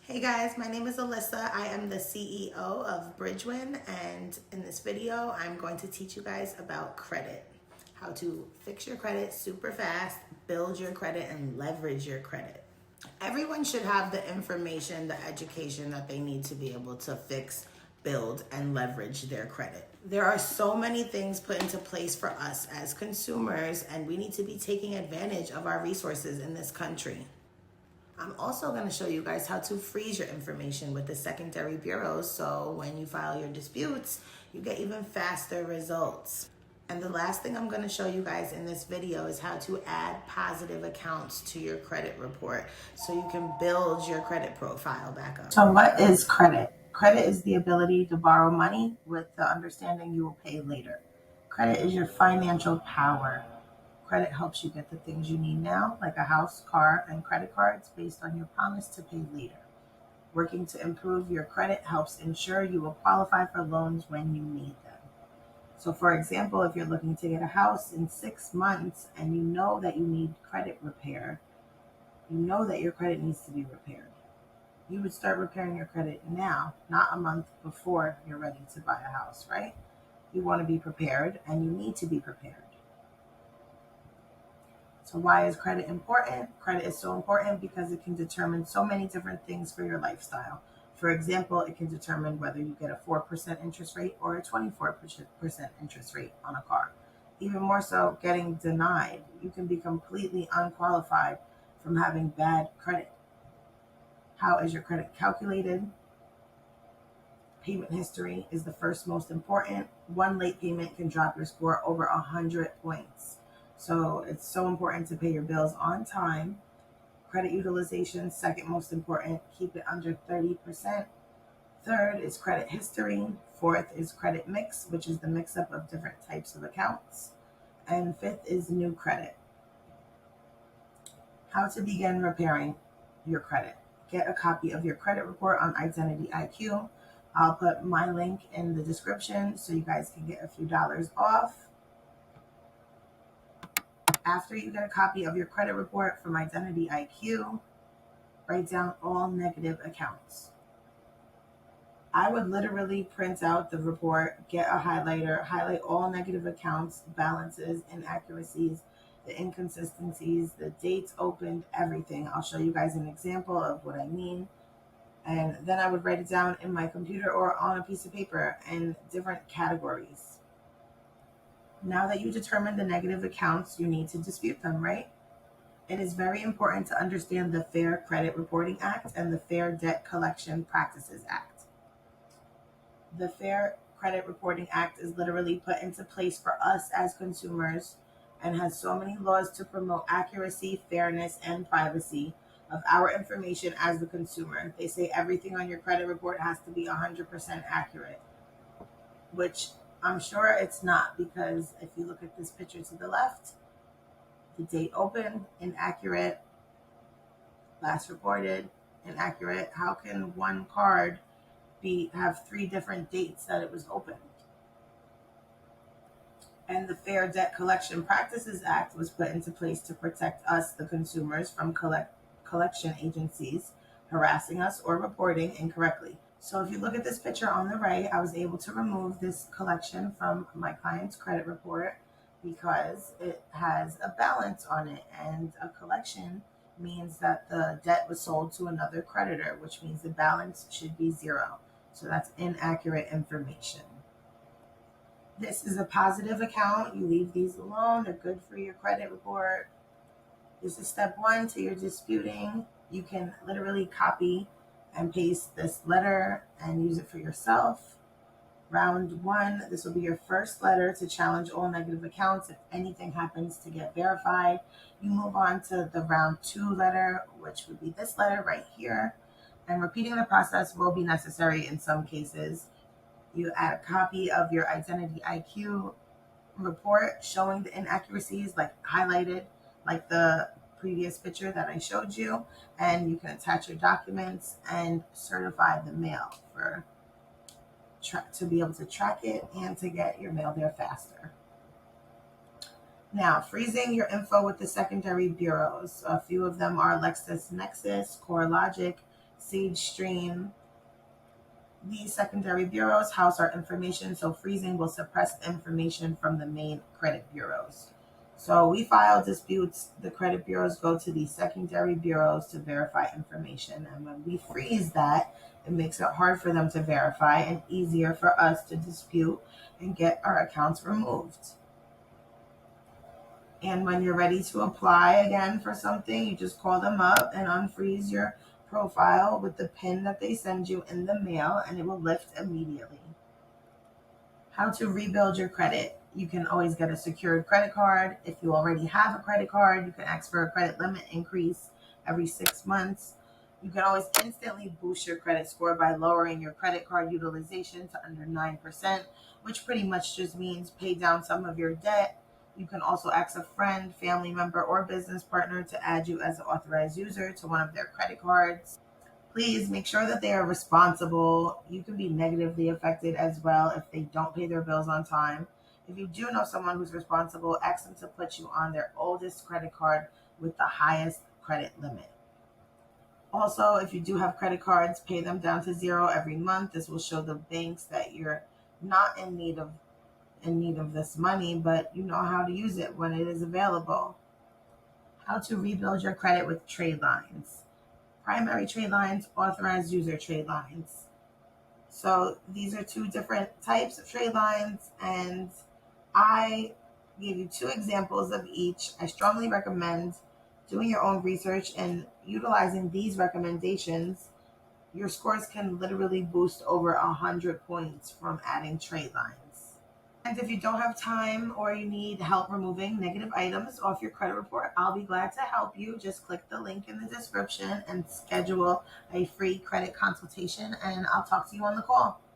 Hey guys, my name is Alyssa. I am the CEO of Bridgewin, and in this video, I'm going to teach you guys about credit. How to fix your credit super fast, build your credit, and leverage your credit. Everyone should have the information, the education that they need to be able to fix, build, and leverage their credit. There are so many things put into place for us as consumers, and we need to be taking advantage of our resources in this country. I'm also going to show you guys how to freeze your information with the secondary bureaus, so when you file your disputes, you get even faster results. And the last thing I'm going to show you guys in this video is how to add positive accounts to your credit report so you can build your credit profile back up. So what is credit? Credit is the ability to borrow money with the understanding you will pay later. Credit is your financial power. Credit helps you get the things you need now, like a house, car, and credit cards based on your promise to pay later. Working to improve your credit helps ensure you will qualify for loans when you need them. So for example, if you're looking to get a house in 6 months and you know that you need credit repair, you know that your credit needs to be repaired. You would start repairing your credit now, not a month before you're ready to buy a house, right? You want to be prepared and you need to be prepared. So why is credit important? Credit is so important because it can determine so many different things for your lifestyle. For example, it can determine whether you get a 4% interest rate or a 24% interest rate on a car. Even more so, getting denied. You can be completely unqualified from having bad credit. How is your credit calculated? Payment history is the first most important. One late payment can drop your score over 100 points. So it's so important to pay your bills on time. Credit utilization, second most important. Keep it under 30%. Third is credit history. Fourth is credit mix, which is the mix-up of different types of accounts. And fifth is new credit. How to begin repairing your credit. Get a copy of your credit report on Identity IQ. I'll put my link in the description so you guys can get a few dollars off. After you get a copy of your credit report from Identity IQ, write down all negative accounts. I would literally print out the report, get a highlighter, highlight all negative accounts, balances, inaccuracies, the inconsistencies, the dates opened, everything. I'll show you guys an example of what I mean. And then I would write it down in my computer or on a piece of paper in different categories. Now that you determine the negative accounts, you need to dispute them, right? It is very important to understand the Fair Credit Reporting Act and the Fair Debt Collection Practices Act. The Fair Credit Reporting Act is literally put into place for us as consumers and has so many laws to promote accuracy, fairness, and privacy of our information as the consumer. They say everything on your credit report has to be 100% accurate, which I'm sure it's not, because if you look at this picture to the left, the date open, inaccurate, last reported, inaccurate. How can one card have 3 different dates that it was opened? And the Fair Debt Collection Practices Act was put into place to protect us, the consumers, from collection agencies harassing us or reporting incorrectly. So if you look at this picture on the right, I was able to remove this collection from my client's credit report because it has a balance on it, and a collection means that the debt was sold to another creditor, which means the balance should be 0. So that's inaccurate information. This is a positive account. You leave these alone. They're good for your credit report. This is step 1 to your disputing. You can literally copy and paste this letter and use it for yourself. Round 1, this will be your first letter to challenge all negative accounts. If anything happens to get verified, you move on to the round 2 letter, which would be this letter right here. And repeating the process will be necessary in some cases. You add a copy of your Identity IQ report showing the inaccuracies, like highlighted, like the previous picture that I showed you, and you can attach your documents and certify the mail to be able to track it and to get your mail there faster. Now, freezing your info with the secondary bureaus. A few of them are LexisNexis, CoreLogic, Sage Stream. These secondary bureaus house our information, so freezing will suppress information from the main credit bureaus. So we file disputes, the credit bureaus go to these secondary bureaus to verify information. And when we freeze that, it makes it hard for them to verify and easier for us to dispute and get our accounts removed. And when you're ready to apply again for something, you just call them up and unfreeze your profile with the PIN that they send you in the mail, and it will lift immediately. How to rebuild your credit. You can always get a secured credit card. If you already have a credit card, you can ask for a credit limit increase every 6 months. You can always instantly boost your credit score by lowering your credit card utilization to under 9%, which pretty much just means pay down some of your debt. You can also ask a friend, family member, or business partner to add you as an authorized user to one of their credit cards. Please make sure that they are responsible. You can be negatively affected as well if they don't pay their bills on time. If you do know someone who's responsible, ask them to put you on their oldest credit card with the highest credit limit. Also, if you do have credit cards, pay them down to zero every month. This will show the banks that you're not in need of this money, but you know how to use it when it is available. How to rebuild your credit with trade lines. Primary trade lines, authorized user trade lines. So these are two different types of trade lines, and I gave you two examples of each. I strongly recommend doing your own research and utilizing these recommendations. Your scores can literally boost over 100 points from adding trade lines. And if you don't have time or you need help removing negative items off your credit report, I'll be glad to help you. Just click the link in the description and schedule a free credit consultation, and I'll talk to you on the call.